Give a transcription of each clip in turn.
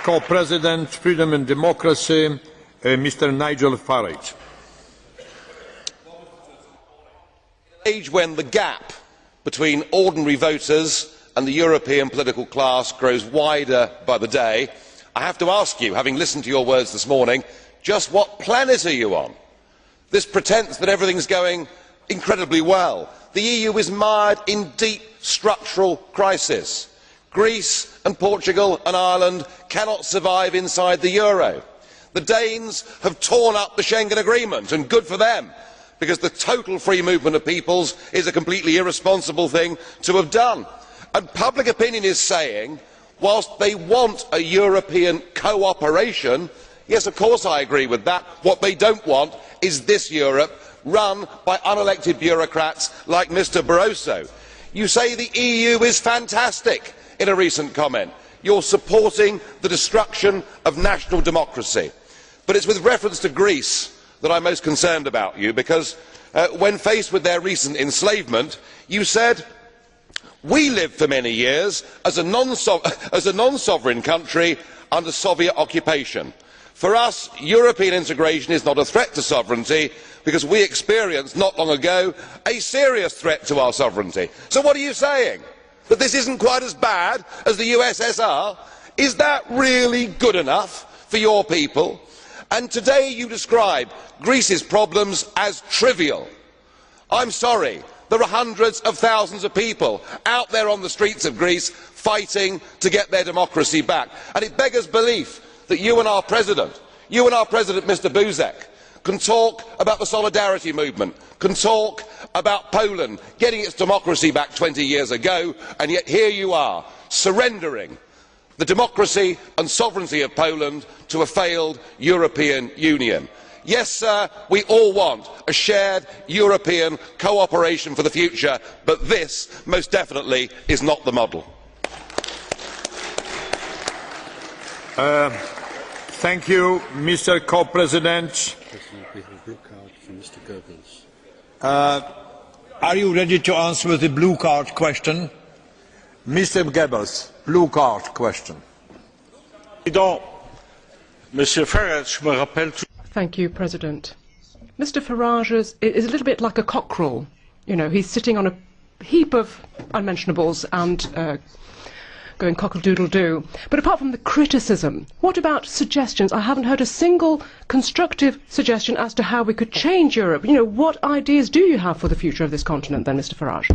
Co-President, Freedom and Democracy, Mr. Nigel Farage. In an age when the gap between ordinary voters and the European political class grows wider by the day, I have to ask you, having listened to your words this morning, just what planet are you on? This pretence that everything is going incredibly well. The EU is mired in deep structural crisis. Greece and Portugal and Ireland cannot survive inside the euro. The Danes have torn up the Schengen Agreement, and good for them, because the total free movement of peoples is a completely irresponsible thing to have done. And public opinion is saying, whilst they want a European cooperation, yes, of course I agree with that, what they don't want is this Europe run by unelected bureaucrats like Mr Barroso. You say the EU is fantastic in a recent comment. You're supporting the destruction of national democracy. But it's with reference to Greece that I'm most concerned about you, because when faced with their recent enslavement, you said, "We lived for many years as a non-sovereign country under Soviet occupation. For us, European integration is not a threat to sovereignty, because we experienced not long ago a serious threat to our sovereignty." So what are you saying? That this isn't quite as bad as the USSR? Is that really good enough for your people? And today you describe Greece's problems as trivial. I'm sorry, there are hundreds of thousands of people out there on the streets of Greece fighting to get their democracy back. And it beggars belief that you and our President, Mr Buzek, can talk about the solidarity movement, can talk about Poland getting its democracy back 20 years ago, and yet here you are, surrendering the democracy and sovereignty of Poland to a failed European Union. Yes, sir, we all want a shared European cooperation for the future, but this, most definitely, is not the model. Thank you, Mr. Co-President. Are you ready to answer with the blue card question? Mr. Goebbels, blue card question. Thank you, President. Mr. Farage is a little bit like a cockerel. You know, he's sitting on a heap of unmentionables and going cockle-doodle-doo. But apart from the criticism, what about suggestions? I haven't heard a single constructive suggestion as to how we could change Europe. You know, what ideas do you have for the future of this continent then, Mr. Farage?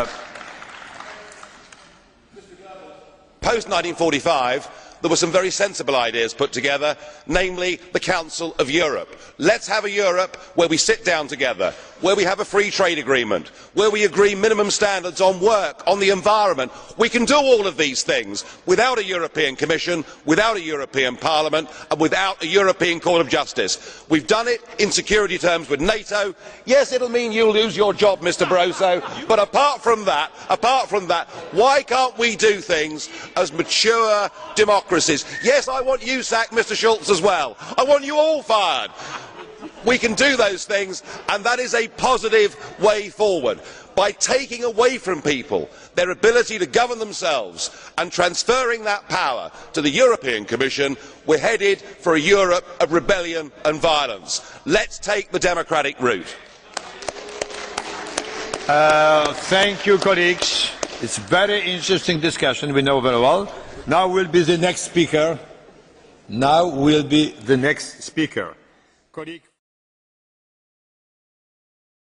Post 1945, there were some very sensible ideas put together, namely the Council of Europe. Let's have a Europe where we sit down together, where we have a free trade agreement, where we agree minimum standards on work, on the environment. We can do all of these things without a European Commission, without a European Parliament, and without a European Court of Justice. We've done it in security terms with NATO. Yes, it'll mean you'll lose your job, Mr Barroso, but apart from that, why can't we do things as mature democracies? Yes, I want you sacked, Mr Schulz, as well. I want you all fired. We can do those things, and that is a positive way forward. By taking away from people their ability to govern themselves and transferring that power to the European Commission, we're headed for a Europe of rebellion and violence. Let's take the democratic route. Thank you, colleagues. It's a very interesting discussion, we know very well. Now will be the next speaker. Colleague